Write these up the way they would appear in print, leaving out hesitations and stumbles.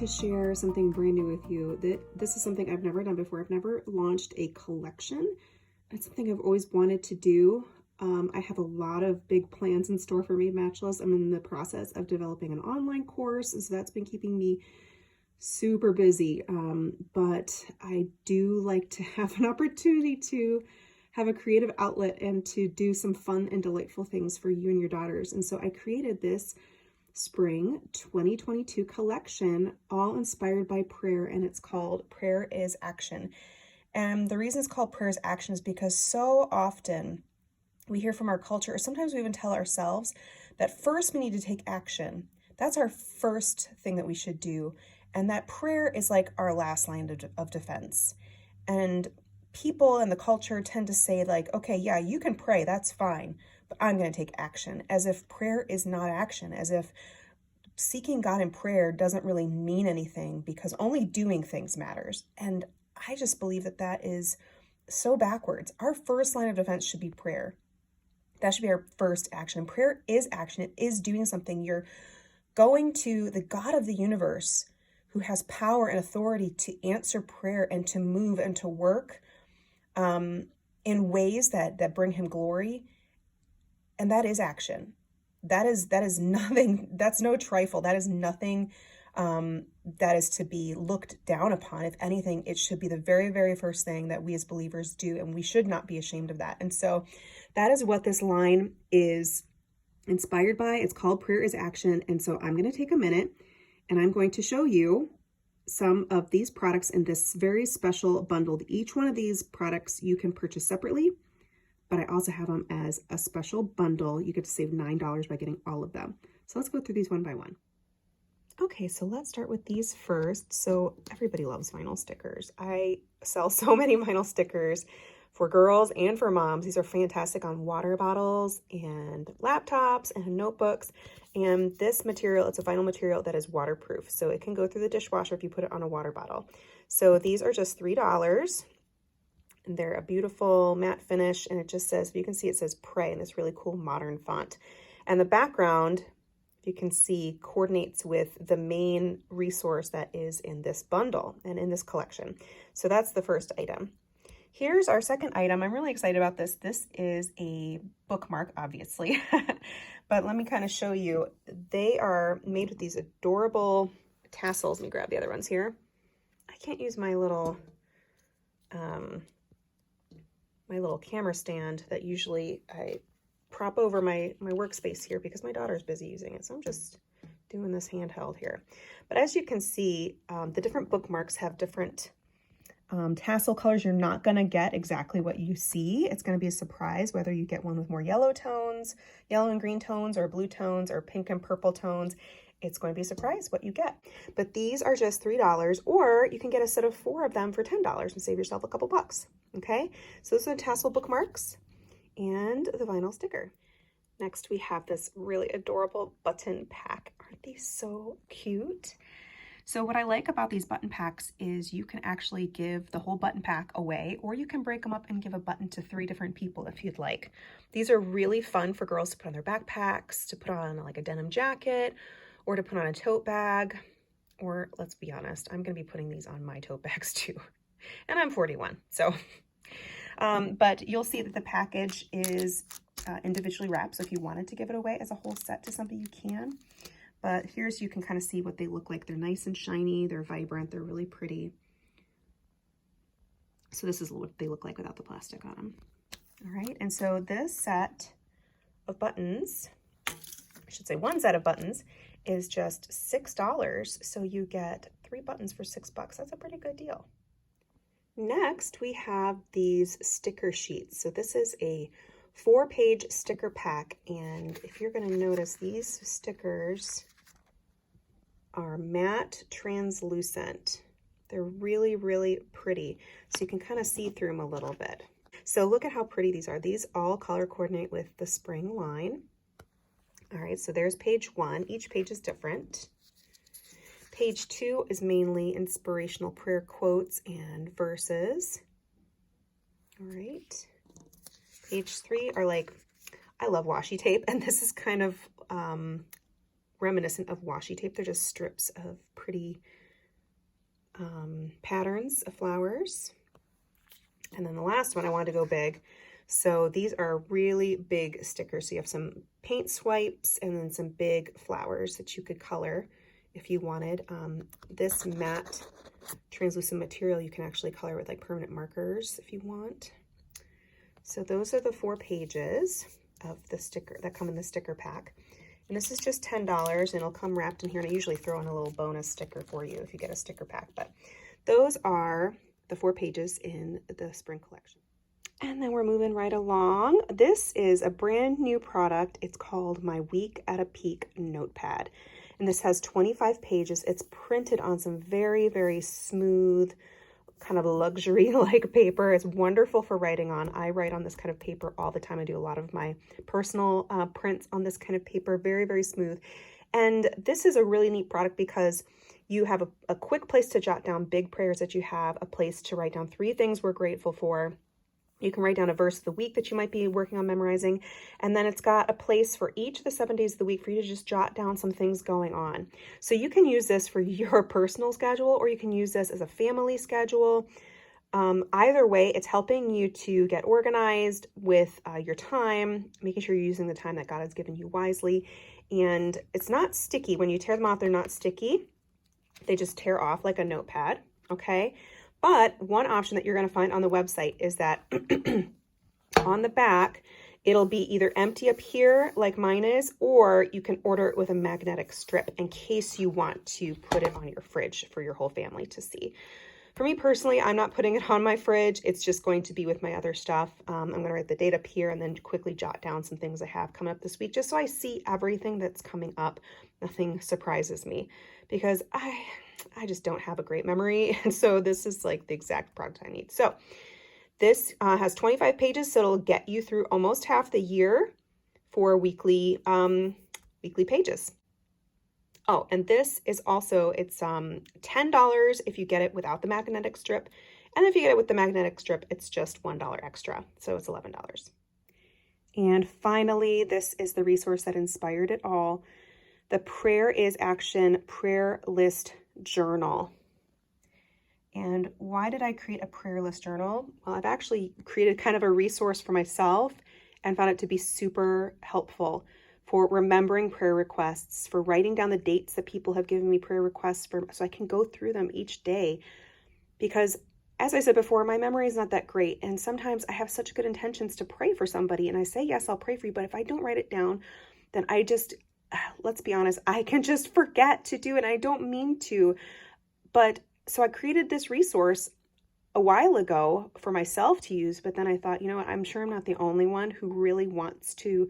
to share something brand new with you. This is something I've never done before. I've never launched a collection. It's something I've always wanted to do. I have a lot of big plans in store for Made Matchless. I'm in the process of developing an online course, and so that's been keeping me super busy. But I do like to have an opportunity to have a creative outlet and to do some fun and delightful things for you and your daughters. And so I created this Spring 2022 collection, all inspired by prayer, and it's called Prayer is Action. And the reason it's called Prayer is Action is because so often we hear from our culture, or sometimes we even tell ourselves, that first we need to take action. That's our first thing that we should do. And that prayer is like our last line of defense. And people in the culture tend to say like, okay, yeah, you can pray, that's fine, but I'm going to take action, as if prayer is not action, as if seeking God in prayer doesn't really mean anything because only doing things matters. And I just believe that that is so backwards. Our first line of defense should be prayer. That should be our first action. Prayer is action. It is doing something. You're going to the God of the universe who has power and authority to answer prayer and to move and to work in ways that bring him glory. And that is action. That is nothing, that's no trifle. That is nothing that is to be looked down upon. If anything, it should be the very, very first thing that we as believers do, and we should not be ashamed of that. And so that is what this line is inspired by. It's called Prayer is Action. And so I'm going to take a minute and I'm going to show you some of these products in this very special bundle. Each one of these products you can purchase separately, but I also have them as a special bundle. You get to save $9 by getting all of them. So let's go through these one by one. Okay, so let's start with these first. So everybody loves vinyl stickers. I sell so many vinyl stickers for girls and for moms. These are fantastic on water bottles and laptops and notebooks. And this material, it's a vinyl material that is waterproof. So it can go through the dishwasher if you put it on a water bottle. So these are just $3. And they're a beautiful matte finish. And it just says, you can see it says pray in this really cool modern font. And the background, you can see, coordinates with the main resource that is in this bundle and in this collection. So that's the first item. Here's our second item. I'm really excited about this. This is a bookmark, obviously, but let me kind of show you. They are made with these adorable tassels. Let me grab the other ones here. I can't use my little camera stand that usually I prop over my workspace here because my daughter's busy using it. So I'm just doing this handheld here. But as you can see, the different bookmarks have different tassel colors. You're not going to get exactly what you see. It's going to be a surprise whether you get one with more yellow tones, yellow and green tones, or blue tones, or pink and purple tones. It's going to be a surprise what you get. But these are just $3, or you can get a set of 4 of them for $10 and save yourself a couple bucks. Okay, so those are the tassel bookmarks and the vinyl sticker. Next, we have this really adorable button pack. Aren't these so cute? So what I like about these button packs is you can actually give the whole button pack away, or you can break them up and give a button to 3 different people if you'd like. These are really fun for girls to put on their backpacks, to put on like a denim jacket, or to put on a tote bag. Or let's be honest, I'm going to be putting these on my tote bags too. And I'm 41, so. But you'll see that the package is individually wrapped. So if you wanted to give it away as a whole set to somebody, you can. But here's, you can kind of see what they look like. They're nice and shiny. They're vibrant. They're really pretty. So this is what they look like without the plastic on them. All right. And so this set of buttons, I should say one set of buttons, is just $6. So you get 3 buttons for $6. That's a pretty good deal. Next, we have these sticker sheets. So this is a 4-page sticker pack. And if you're going to notice, these stickers are matte translucent. They're really, really pretty. So you can kind of see through them a little bit. So look at how pretty these are. These all color coordinate with the spring line. All right, so there's page 1. Each page is different. Page 2 is mainly inspirational prayer quotes and verses. All right. Page 3 are like, I love washi tape, and this is kind of reminiscent of washi tape. They're just strips of pretty patterns of flowers. And then the last one, I wanted to go big. So these are really big stickers. So you have some paint swipes and then some big flowers that you could color if you wanted. This matte translucent material you can actually color with like permanent markers if you want. So those are the 4 pages of the sticker that come in the sticker pack. And this is just $10 and it'll come wrapped in here. And I usually throw in a little bonus sticker for you if you get a sticker pack. But those are the 4 pages in the spring collection. And then we're moving right along. This is a brand new product. It's called my Week at a Peak notepad. And this has 25 pages. It's printed on some very, very smooth, kind of luxury-like paper. It's wonderful for writing on. I write on this kind of paper all the time. I do a lot of my personal prints on this kind of paper. Very, very smooth. And this is a really neat product because you have a quick place to jot down big prayers that you have, a place to write down 3 things we're grateful for. You can write down a verse of the week that you might be working on memorizing. And then it's got a place for each of the 7 days of the week for you to just jot down some things going on. So you can use this for your personal schedule, or you can use this as a family schedule. Either way, it's helping you to get organized with your time, making sure you're using the time that God has given you wisely. And it's not sticky. When you tear them off, they're not sticky. They just tear off like a notepad, okay? But one option that you're going to find on the website is that on the back, it'll be either empty up here like mine is, or you can order it with a magnetic strip in case you want to put it on your fridge for your whole family to see. For me personally, I'm not putting it on my fridge. It's just going to be with my other stuff. I'm going to write the date up here and then quickly jot down some things I have coming up this week, just so I see everything that's coming up. Nothing surprises me because I just don't have a great memory. And so this is like the exact product I need. So this has 25 pages, so it'll get you through almost half the year for weekly pages. Oh, and this is also, it's $10 if you get it without the magnetic strip. And if you get it with the magnetic strip, it's just $1 extra. So it's $11. And finally, this is the resource that inspired it all. The Prayer is Action Prayer List Journal. And why did I create a prayer list journal? Well, I've actually created kind of a resource for myself and found it to be super helpful for remembering prayer requests, for writing down the dates that people have given me prayer requests for, so I can go through them each day. Because as I said before, my memory is not that great. And sometimes I have such good intentions to pray for somebody and I say, yes, I'll pray for you. But if I don't write it down, then I just, let's be honest, I can just forget to do it. And I don't mean to. But so I created this resource a while ago for myself to use. But then I thought, you know what, I'm sure I'm not the only one who really wants to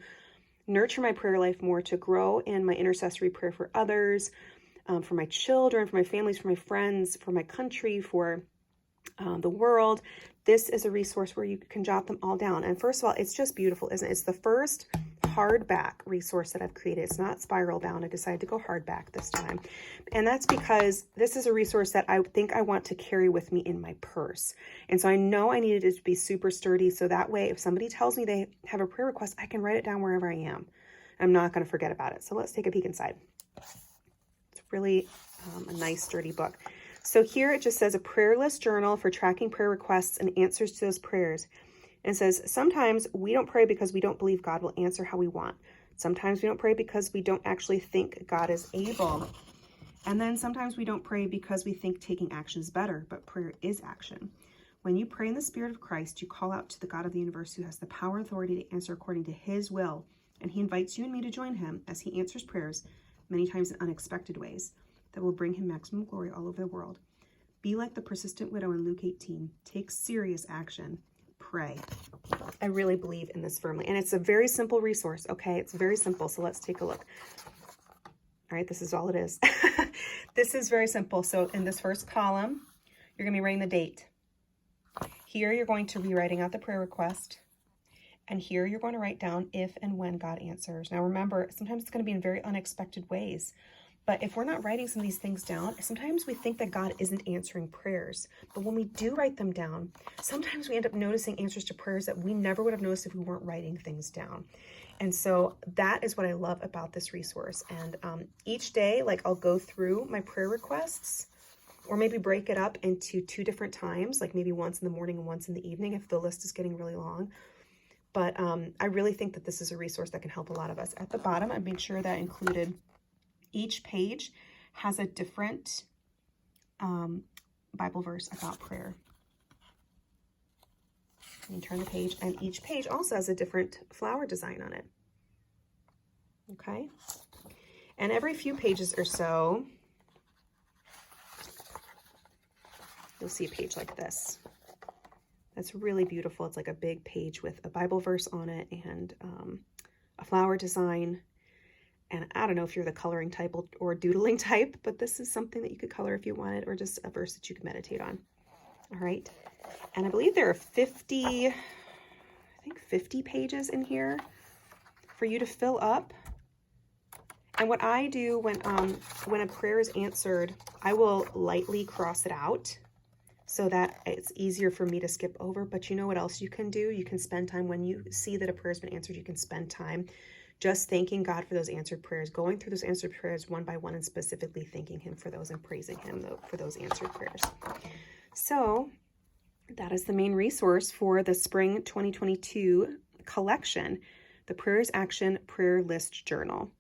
nurture my prayer life more, to grow in my intercessory prayer for others, for my children, for my families, for my friends, for my country, for the world. This is a resource where you can jot them all down. And first of all, it's just beautiful, isn't it? It's the first hardback resource that I've created. It's not spiral bound. I decided to go hardback this time. And that's because this is a resource that I think I want to carry with me in my purse. And so I know I needed it to be super sturdy. So that way, if somebody tells me they have a prayer request, I can write it down wherever I am. I'm not going to forget about it. So let's take a peek inside. It's really a nice sturdy book. So here it just says a prayerless journal for tracking prayer requests and answers to those prayers. And it says, sometimes we don't pray because we don't believe God will answer how we want. Sometimes we don't pray because we don't actually think God is able. And then sometimes we don't pray because we think taking action is better, but prayer is action. When you pray in the Spirit of Christ, you call out to the God of the universe who has the power and authority to answer according to his will. And he invites you and me to join him as he answers prayers, many times in unexpected ways, that will bring him maximum glory all over the world. Be like the persistent widow in Luke 18. Take serious action. Pray. I really believe in this firmly. And it's a very simple resource, okay? It's very simple. So let's take a look. All right, this is all it is. This is very simple. So in this first column, you're going to be writing the date. Here, you're going to be writing out the prayer request. And here, you're going to write down if and when God answers. Now, remember, sometimes it's going to be in very unexpected ways. But if we're not writing some of these things down, sometimes we think that God isn't answering prayers. But when we do write them down, sometimes we end up noticing answers to prayers that we never would have noticed if we weren't writing things down. And so that is what I love about this resource. And each day, like I'll go through my prayer requests or maybe break it up into 2 different times, like maybe once in the morning and once in the evening if the list is getting really long. But I really think that this is a resource that can help a lot of us. At the bottom, I made sure that included each page has a different Bible verse about prayer. And you turn the page, and each page also has a different flower design on it. Okay? And every few pages or so, you'll see a page like this. That's really beautiful. It's like a big page with a Bible verse on it and a flower design. And I don't know if you're the coloring type or doodling type, but this is something that you could color if you wanted, or just a verse that you could meditate on. All right. And I believe there are 50 pages in here for you to fill up. And what I do when a prayer is answered, I will lightly cross it out so that it's easier for me to skip over. But you know what else you can do? You can spend time when you see that a prayer has been answered. You can spend time just thanking God for those answered prayers, going through those answered prayers one by one and specifically thanking him for those and praising him for those answered prayers. So that is the main resource for the Spring 2022 collection, the Prayers Action Prayer List Journal.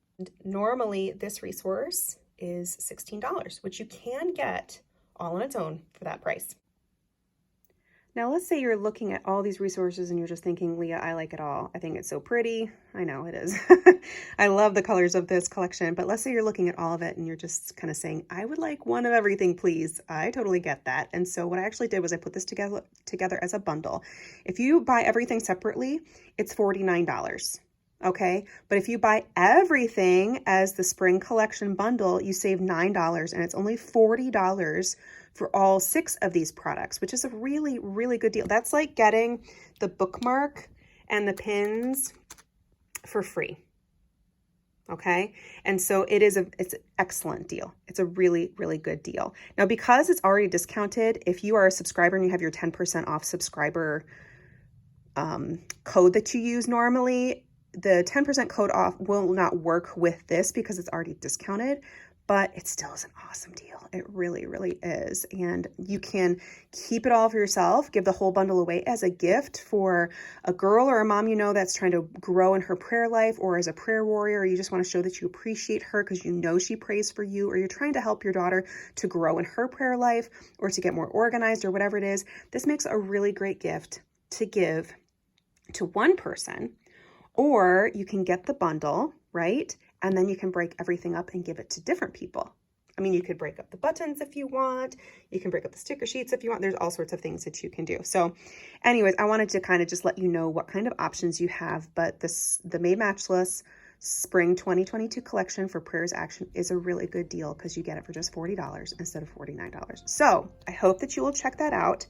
Normally, this resource is $16, which you can get all on its own for that price. Now, let's say you're looking at all these resources and you're just thinking, Leah, I like it all. I think it's so pretty. I know it is. I love the colors of this collection, but let's say you're looking at all of it and you're just kind of saying, I would like one of everything, please. I totally get that. And so what I actually did was I put this together as a bundle. If you buy everything separately, it's $49. Okay, but if you buy everything as the spring collection bundle, you save $9 and it's only $40 for all 6 of these products, which is a really, really good deal. That's like getting the bookmark and the pins for free. Okay, and so it's an excellent deal. It's a really, really good deal. Now, because it's already discounted, if you are a subscriber and you have your 10% off subscriber code that you use normally, the 10% code off will not work with this because it's already discounted, but it still is an awesome deal. It really, really is. And you can keep it all for yourself, give the whole bundle away as a gift for a girl or a mom you know that's trying to grow in her prayer life, or as a prayer warrior, or you just want to show that you appreciate her because you know she prays for you, or you're trying to help your daughter to grow in her prayer life or to get more organized or whatever it is. This makes a really great gift to give to one person. Or you can get the bundle, right? And then you can break everything up and give it to different people. I mean, you could break up the buttons if you want. You can break up the sticker sheets if you want. There's all sorts of things that you can do. So anyways, I wanted to kind of just let you know what kind of options you have. But the Made Matchless Spring 2022 collection for Prayers Action is a really good deal because you get it for just $40 instead of $49. So I hope that you will check that out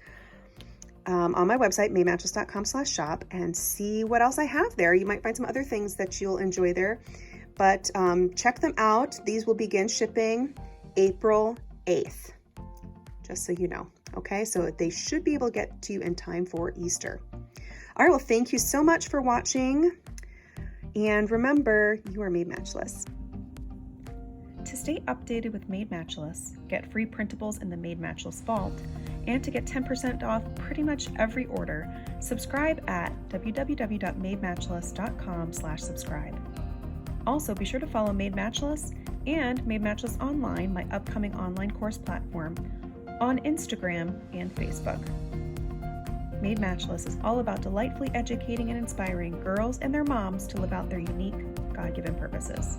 on my website, madematchless.com/shop, and see what else I have there. You might find some other things that you'll enjoy there, but check them out. These will begin shipping April 8th, just so you know. Okay, so they should be able to get to you in time for Easter. All right, well, thank you so much for watching, and remember, you are made matchless. To stay updated with Made Matchless, get free printables in the Made Matchless Vault, and to get 10% off pretty much every order, subscribe at www.madematchless.com/subscribe. Also, be sure to follow Made Matchless and Made Matchless Online, my upcoming online course platform, on Instagram and Facebook. Made Matchless is all about delightfully educating and inspiring girls and their moms to live out their unique, God-given purposes.